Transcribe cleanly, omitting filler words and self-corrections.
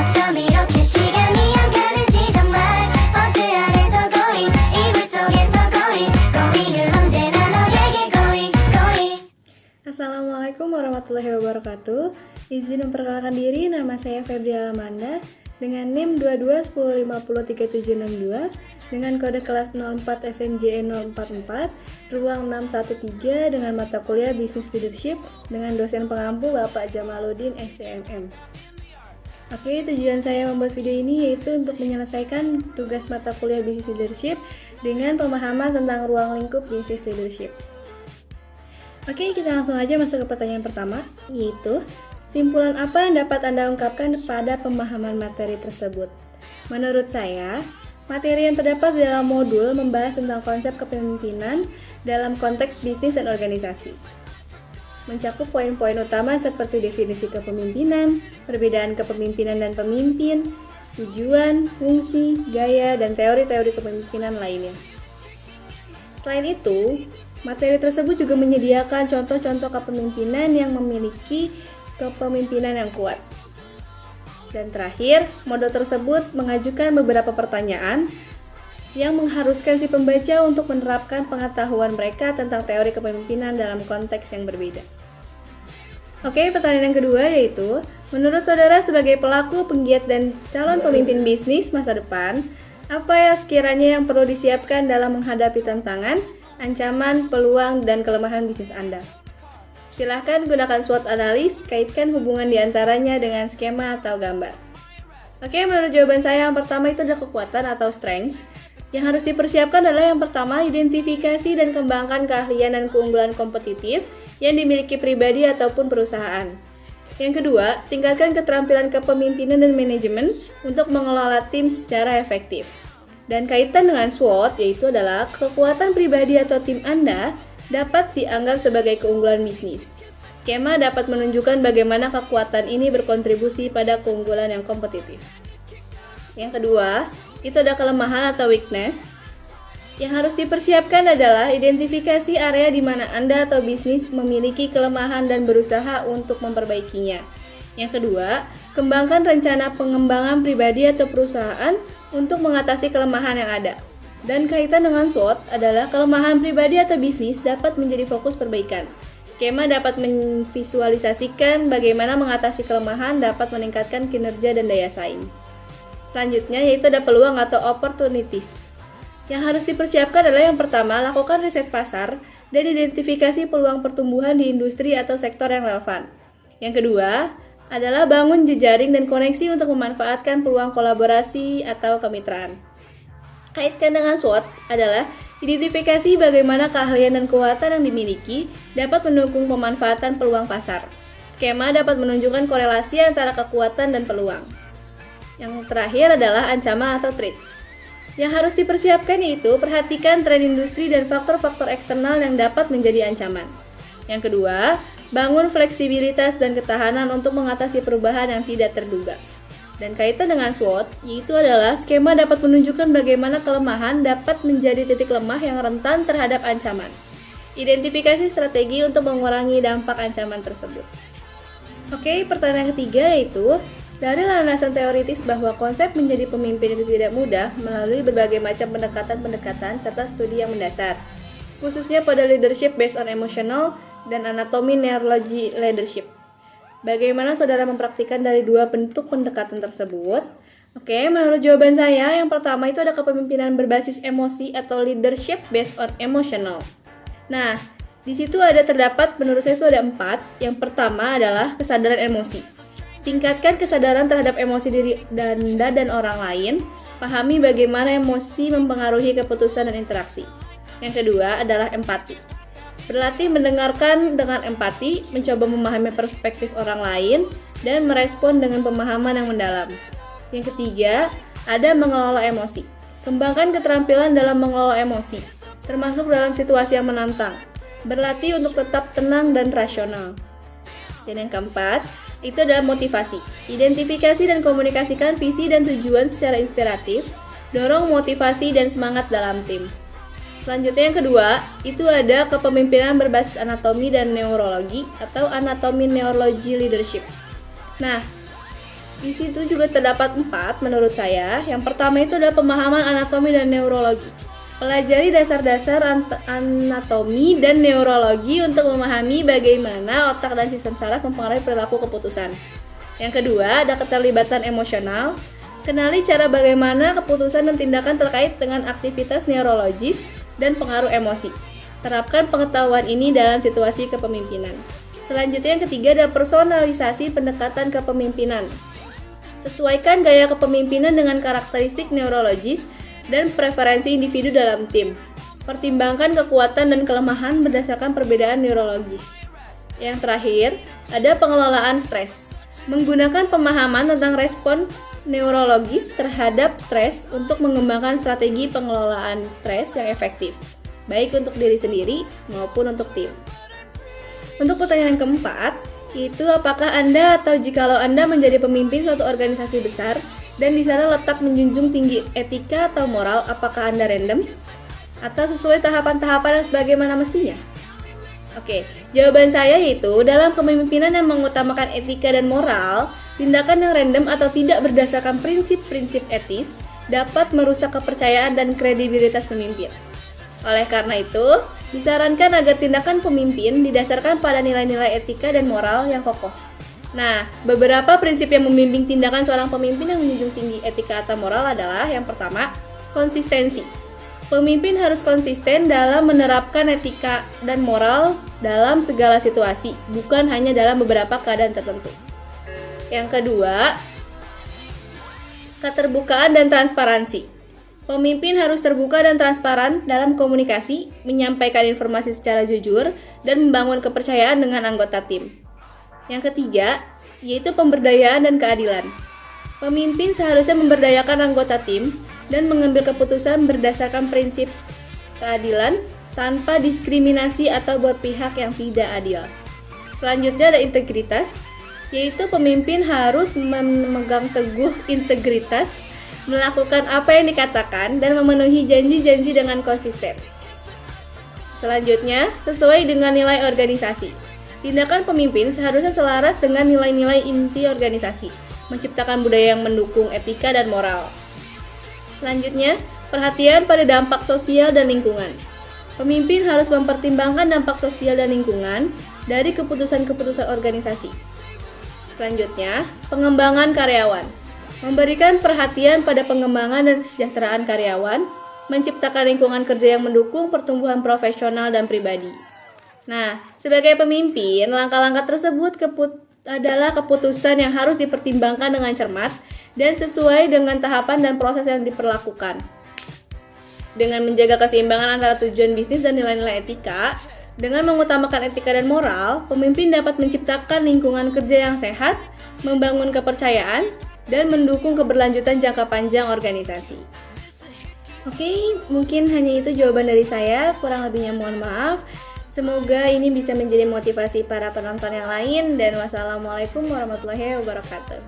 어쩜 이렇게 시간이 안 가는지 정말 버스 안에서 going 이불 속에서 going은 언제나 너에게 going. Assalamualaikum warahmatullahi wabarakatuh. Izin memperkenalkan diri, nama saya Febriala Amanda dengan NIM 2210503762 dengan kode kelas 04 SNJE 044 ruang 613 dengan mata kuliah Business Leadership dengan dosen pengampu Bapak Jamaluddin SCMM. Oke, tujuan saya membuat video ini yaitu untuk menyelesaikan tugas mata kuliah Business Leadership dengan pemahaman tentang ruang lingkup Business Leadership. Oke, kita langsung aja masuk ke pertanyaan pertama, yaitu simpulan apa yang dapat Anda ungkapkan pada pemahaman materi tersebut? Menurut saya, materi yang terdapat di dalam modul membahas tentang konsep kepemimpinan dalam konteks bisnis dan organisasi. Mencakup poin-poin utama seperti definisi kepemimpinan, perbedaan kepemimpinan dan pemimpin, tujuan, fungsi, gaya, dan teori-teori kepemimpinan lainnya. Selain itu, materi tersebut juga menyediakan contoh-contoh kepemimpinan yang memiliki kepemimpinan yang kuat. Dan terakhir, modul tersebut mengajukan beberapa pertanyaan yang mengharuskan si pembaca untuk menerapkan pengetahuan mereka tentang teori kepemimpinan dalam konteks yang berbeda. Oke, pertanyaan yang kedua yaitu, menurut saudara sebagai pelaku, penggiat, dan calon pemimpin bisnis masa depan, apa yang sekiranya yang perlu disiapkan dalam menghadapi tantangan, ancaman, peluang, dan kelemahan bisnis Anda? Silahkan gunakan SWOT analis, kaitkan hubungan diantaranya dengan skema atau gambar. Oke, menurut jawaban saya yang pertama itu adalah kekuatan atau strength. Yang harus dipersiapkan adalah yang pertama, identifikasi dan kembangkan keahlian dan keunggulan kompetitif yang dimiliki pribadi ataupun perusahaan. Yang kedua, tingkatkan keterampilan kepemimpinan dan manajemen untuk mengelola tim secara efektif. Dan kaitan dengan SWOT yaitu adalah kekuatan pribadi atau tim Anda dapat dianggap sebagai keunggulan bisnis. Skema dapat menunjukkan bagaimana kekuatan ini berkontribusi pada keunggulan yang kompetitif. Yang kedua, itu ada kelemahan atau weakness. Yang harus dipersiapkan adalah identifikasi area di mana Anda atau bisnis memiliki kelemahan dan berusaha untuk memperbaikinya. Yang kedua, kembangkan rencana pengembangan pribadi atau perusahaan untuk mengatasi kelemahan yang ada. Dan kaitan dengan SWOT adalah kelemahan pribadi atau bisnis dapat menjadi fokus perbaikan. Skema dapat memvisualisasikan bagaimana mengatasi kelemahan dapat meningkatkan kinerja dan daya saing. Selanjutnya yaitu ada peluang atau opportunities. Yang harus dipersiapkan adalah yang pertama, lakukan riset pasar dan identifikasi peluang pertumbuhan di industri atau sektor yang relevan. Yang kedua adalah bangun jejaring dan koneksi untuk memanfaatkan peluang kolaborasi atau kemitraan. Kaitkan dengan SWOT adalah identifikasi bagaimana keahlian dan kekuatan yang dimiliki dapat mendukung pemanfaatan peluang pasar. Skema dapat menunjukkan korelasi antara kekuatan dan peluang. Yang terakhir adalah ancaman atau threats. Yang harus dipersiapkan yaitu perhatikan tren industri dan faktor-faktor eksternal yang dapat menjadi ancaman. Yang kedua, bangun fleksibilitas dan ketahanan untuk mengatasi perubahan yang tidak terduga. Dan kaitan dengan SWOT, yaitu adalah skema dapat menunjukkan bagaimana kelemahan dapat menjadi titik lemah yang rentan terhadap ancaman. Identifikasi strategi untuk mengurangi dampak ancaman tersebut. Oke, pertanyaan ketiga yaitu, dari landasan teoritis bahwa konsep menjadi pemimpin itu tidak mudah melalui berbagai macam pendekatan-pendekatan serta studi yang mendasar, khususnya pada leadership based on emotional dan anatomi neurology leadership. Bagaimana saudara mempraktikkan dari dua bentuk pendekatan tersebut? Oke, menurut jawaban saya, yang pertama itu ada kepemimpinan berbasis emosi atau leadership based on emotional. Nah, di situ terdapat menurut saya itu ada 4. Yang pertama adalah kesadaran emosi. Tingkatkan kesadaran terhadap emosi diri Anda dan orang lain. Pahami bagaimana emosi mempengaruhi keputusan dan interaksi. Yang kedua adalah empati. Berlatih mendengarkan dengan empati, mencoba memahami perspektif orang lain, dan merespon dengan pemahaman yang mendalam. Yang ketiga, ada mengelola emosi. Kembangkan keterampilan dalam mengelola emosi, termasuk dalam situasi yang menantang. Berlatih untuk tetap tenang dan rasional. Dan yang keempat, itu adalah motivasi. Identifikasi dan komunikasikan visi dan tujuan secara inspiratif, dorong motivasi dan semangat dalam tim. Selanjutnya yang kedua, itu ada kepemimpinan berbasis anatomi dan neurologi atau anatomi neurology leadership. Nah, Di situ juga terdapat 4 menurut saya. Yang pertama itu adalah pemahaman anatomi dan neurologi. Pelajari dasar-dasar anatomi dan neurologi untuk memahami bagaimana otak dan sistem saraf mempengaruhi perilaku keputusan. Yang kedua, ada keterlibatan emosional. Kenali cara bagaimana keputusan dan tindakan terkait dengan aktivitas neurologis dan pengaruh emosi. Terapkan pengetahuan ini dalam situasi kepemimpinan. Selanjutnya yang ketiga ada personalisasi pendekatan kepemimpinan. Sesuaikan gaya kepemimpinan dengan karakteristik neurologis dan preferensi individu dalam tim. Pertimbangkan kekuatan dan kelemahan berdasarkan perbedaan neurologis. Yang terakhir, ada pengelolaan stres. Menggunakan pemahaman tentang respon neurologis terhadap stres untuk mengembangkan strategi pengelolaan stres yang efektif, baik untuk diri sendiri maupun untuk tim. Untuk pertanyaan yang keempat, yaitu apakah Anda atau jikalau Anda menjadi pemimpin suatu organisasi besar dan di sana letak menjunjung tinggi etika atau moral, apakah Anda random atau sesuai tahapan-tahapan yang sebagaimana mestinya? Oke, jawaban saya yaitu dalam kepemimpinan yang mengutamakan etika dan moral, tindakan yang random atau tidak berdasarkan prinsip-prinsip etis dapat merusak kepercayaan dan kredibilitas pemimpin. Oleh karena itu, disarankan agar tindakan pemimpin didasarkan pada nilai-nilai etika dan moral yang kokoh. Nah, beberapa prinsip yang membimbing tindakan seorang pemimpin yang menjunjung tinggi etika atau moral adalah yang pertama, konsistensi. Pemimpin harus konsisten dalam menerapkan etika dan moral dalam segala situasi, bukan hanya dalam beberapa keadaan tertentu. Yang kedua, keterbukaan dan transparansi. Pemimpin harus terbuka dan transparan dalam komunikasi, menyampaikan informasi secara jujur, dan membangun kepercayaan dengan anggota tim. Yang ketiga, yaitu pemberdayaan dan keadilan. Pemimpin seharusnya memberdayakan anggota tim dan mengambil keputusan berdasarkan prinsip keadilan tanpa diskriminasi atau berpihak yang tidak adil. Selanjutnya ada integritas, yaitu pemimpin harus memegang teguh integritas, melakukan apa yang dikatakan, dan memenuhi janji-janji dengan konsisten. Selanjutnya, sesuai dengan nilai organisasi. Tindakan pemimpin seharusnya selaras dengan nilai-nilai inti organisasi, menciptakan budaya yang mendukung etika dan moral. Selanjutnya, perhatian pada dampak sosial dan lingkungan. Pemimpin harus mempertimbangkan dampak sosial dan lingkungan dari keputusan-keputusan organisasi. Selanjutnya, pengembangan karyawan. Memberikan perhatian pada pengembangan dan kesejahteraan karyawan, menciptakan lingkungan kerja yang mendukung pertumbuhan profesional dan pribadi. Nah, sebagai pemimpin, langkah-langkah tersebut adalah keputusan yang harus dipertimbangkan dengan cermat dan sesuai dengan tahapan dan proses yang diperlakukan. Dengan menjaga keseimbangan antara tujuan bisnis dan nilai-nilai etika, dengan mengutamakan etika dan moral, pemimpin dapat menciptakan lingkungan kerja yang sehat, membangun kepercayaan, dan mendukung keberlanjutan jangka panjang organisasi. Oke, mungkin hanya itu jawaban dari saya, kurang lebihnya mohon maaf. Semoga ini bisa menjadi motivasi para penonton yang lain, dan wassalamualaikum warahmatullahi wabarakatuh.